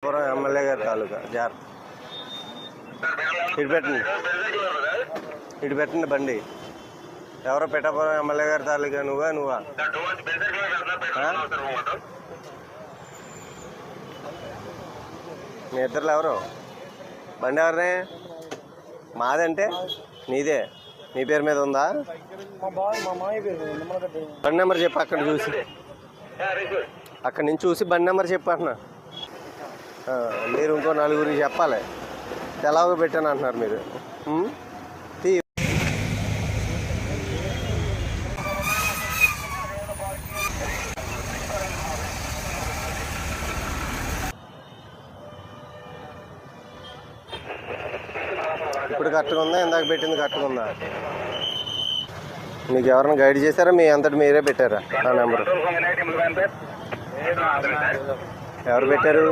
MLA గారి తాలూకా jar ఇటు పెట్టండి బండి. ఎవరో పెట్టపురం ఎమ్మెల్యే గారి తాలూకా నువ్వా మీ ఇద్దరులో ఎవరు? బండి ఎవరినే? మాదంటే నీదే, నీ పేరు మీద ఉందా? బండి నెంబర్ చెప్పు. అక్కడి నుంచి చూసి బండి నెంబర్ చెప్పు అంటున్నా. మీరు ఇంకో నలుగురికి చెప్పాలి. ఎలాగో పెట్టాను అంటున్నారు మీరు. ఇప్పుడు కరెక్ట్గా ఉందా? ఇందాక పెట్టింది కరెక్ట్గా ఉందా? మీకు ఎవరైనా గైడ్ చేశారా? మీ అంతటి మీరే పెట్టారా ఆ నెంబరు? ఎవరు పెట్టారు?